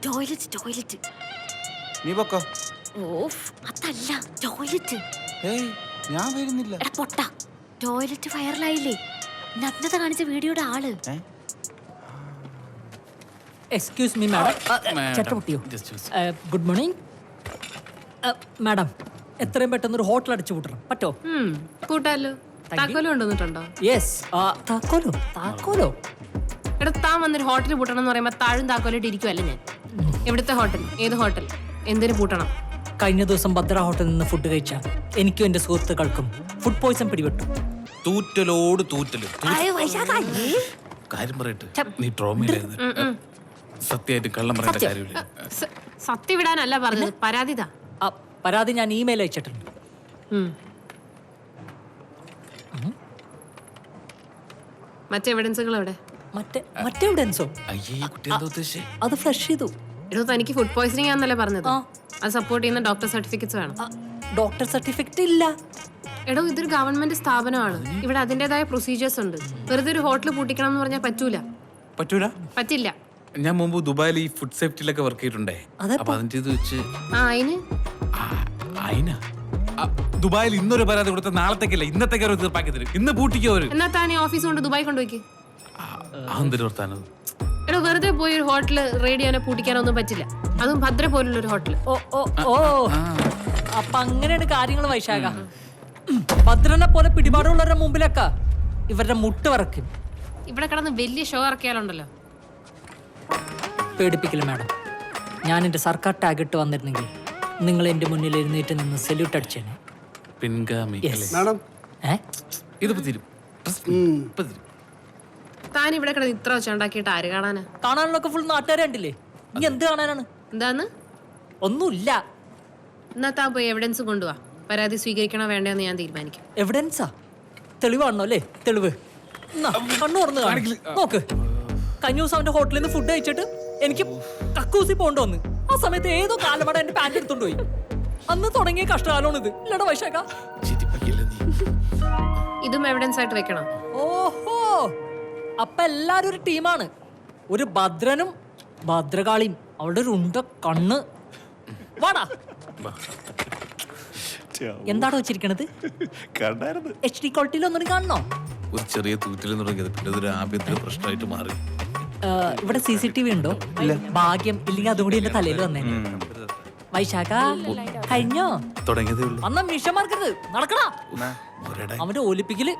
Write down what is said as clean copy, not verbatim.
Toilet toilet. നീ പൊക്കോ. Of, അതല്ല ടോയ്ലറ്റ്. ഏയ് ഞാൻ വരുന്നില്ല. എടാ പൊട്ട, ടോയ്ലറ്റ് വൈറലായില്ലേ? നഗ്നത കാണിച്ച വീഡിയോയുടെ ആള്. Excuse me madam. ചേട്ട പൊട്ടിയോ? Good morning madam. എത്രയും പെട്ടെന്ന് ഒരു ഹോട്ടൽ അടിച്ചു കൂട്ടണം പറ്റോ? കൂട്ടാലോ. താക്കോലും കൊണ്ടുവന്നിട്ടുണ്ടോ? യെസ്. താക്കോലോ? താക്കോലോ? എടാ താൻ വന്നൊരു ഹോട്ടൽ പൂട്ടണം എന്ന് പറയുമ്പോ താഴും താക്കോലിട്ട് ഇരിക്കുവല്ല ഞാൻ. എവിടുത്തെ ഹോട്ടൽ? ഏത് ഹോട്ടൽ? എന്തിനു പൂട്ടണം? കഴിഞ്ഞ ദിവസം ഭദ്ര ഹോട്ടലിൽ നിന്ന് ഫുഡ് കഴിച്ച എനിക്കും എന്റെ സുഹൃത്തുക്കൾക്കും ഫുഡ് പോയിസൺ പിടിപെട്ടു. തൂറ്റലോട് തൂറ്റല്. കാര്യം പറയട്ടെ, നീ ട്രോമയിലായിരുന്നു. സത്യമായിട്ട് കള്ളം പറയേണ്ട കാര്യമില്ല. സത്യം വിടാനല്ല പറഞ്ഞത്, പരാതിതാ. പരാതി ഞാൻ ഇമെയിൽ അയച്ചിട്ടുണ്ട്. മറ്റേ എവിഡൻസുകൾ എവിടെ? മറ്റേ എവിഡൻസോ? അത് ഫ്ലഷ് ചെയ്തു. എടോ തനിക്ക് ഫുഡ് പോയിസണിംഗ് ആണെന്നല്ലേ പറഞ്ഞത്? അത് സപ്പോർട്ട് ചെയ്യുന്ന ഡോക്ടർ സർട്ടിഫിക്കറ്റ്സ് വേണം. ഡോക്ടർ സർട്ടിഫിക്കറ്റ് ഇല്ല. എടോ ഇതൊരു ഗവൺമെന്റ് സ്ഥാപനമാണ്, ഇവിടെ അതിന്റേതായ പ്രൊസീജിയേഴ്സ് ഉണ്ട്. വെറുതെ ഒരു ഹോട്ടൽ പൂട്ടിക്കണം എന്ന് പറഞ്ഞാൽ പറ്റൂല. പറ്റില്ല. ഞാൻ മുമ്പ് ദുബായിൽ ഈ ഫുഡ് സേഫ്റ്റിയിലൊക്കെ വർക്ക് ചെയ്തിട്ടുണ്ടേ. അപ്പൊ അതിന്റെ ഇത് വെച്ച് ദുബായിൽ ഇന്നൊരു പരാതി കൊടുത്ത നാളത്തേക്കല്ല ഇന്നത്തേക്ക് അവർ തീർപ്പാക്കി തരും. ഇന്ന് പൂട്ടിക്കോ അവര്. എന്നാ താൻ ഓഫീസ് കൊണ്ട് ദുബായ് കൊണ്ടുപോയി. എടോ വെറുതെ പോയി ഒരു ഹോട്ടൽ റെയ്ഡ് ചെയ്യാനോ പൂട്ടിക്കാനോ ഒന്നും പറ്റില്ല. അതും ഭദ്ര പോലുള്ള ഒരു ഹോട്ടൽ. അപ്പൊ അങ്ങനെയാണ് കാര്യങ്ങൾ വൈശാഖ. ഭദ്രനെ പോലെ പിടിപാടുള്ളവരുടെ മുമ്പിലൊക്കെ ഇവരുടെ മുട്ട് വറക്കും. ഇവിടെ കിടന്ന് വലിയ ഷോ ഇറക്കിയാലുണ്ടല്ലോ. പേടിപ്പിക്കില്ല മാഡം. ഞാൻ എന്റെ സർക്കാർ ടാഗ് ഇട്ട് വന്നിരുന്നെങ്കിൽ നിങ്ങൾ എന്റെ മുന്നിൽ എഴുന്നേറ്റ് നിന്ന് സെല്യൂട്ട് അടിച്ചേനെ. താൻ ഇവിടെ കിടന്ന് ഇത്ര വെച്ച് ഉണ്ടാക്കിയിട്ട് ആര് കാണാനാ? കാണാനുള്ളൊക്കെ ഫുൾ നാട്ടുകാരെ കണ്ടില്ലേ? നീ എന്ത് കാണാനാണ്? എന്താന്ന്? ഒന്നുമില്ല. എന്നാ താൻ പോയി എവിഡൻസ് കൊണ്ടുപോവാ. പരാതി സ്വീകരിക്കണോ വേണ്ടോന്ന് ഞാൻ തീരുമാനിക്കും. എവിഡൻസാ? തെളിവാണോ അല്ലേ? തെളിവ് കണ്ണു തുറന്ന് നോക്ക്. കഴിഞ്ഞ ദിവസം അവന്റെ ഹോട്ടലിൽ നിന്ന് ഫുഡ് കഴിച്ചിട്ട് എനിക്ക് കക്കൂസി പോണ്ടോന്ന്. ആ സമയത്ത് ഏതോ കാലമട എന്റെ പാൻറ് എടുത്തോണ്ട് പോയി. അന്ന് തുടങ്ങിയ കഷ്ടകാലമാണ് ഇത്. ഇല്ലടാ വൈശാഖ. ഇതും എവിഡൻസ് ആയിട്ട് വെക്കണം. ഓഹോ, അപ്പൊ എല്ലാരും ഒരു ടീമാണ്. ഒരു ഭദ്രനും ഭദ്രകാളിയും അവളുടെ ഒരു ഉണ്ട കണ്ണ്. വാടാ. എന്താണോ വെച്ചിരിക്കണത്? HD ക്വാളിറ്റിയിൽ ഒന്നും കാണണോ? ഒരു ചെറിയ തൂറ്റിൽ തുടങ്ങിയത് പിന്നെ അതൊരു ആഭ്യന്തര പ്രശ്നമായിട്ട് മാറി. ഇവിടെ CCTV ഉണ്ടോ? ഭാഗ്യം, ഇല്ലെങ്കിൽ അതുകൂടി എന്റെ തലയിൽ വന്നേ. വൈശാഖ കഴിഞ്ഞോ? തുടങ്ങിയതേ ഉള്ളൂ. അന്ന മിഷമാർക്കരുത്. നടക്കണ അവന്റെ ഒലിപ്പിക്കല്.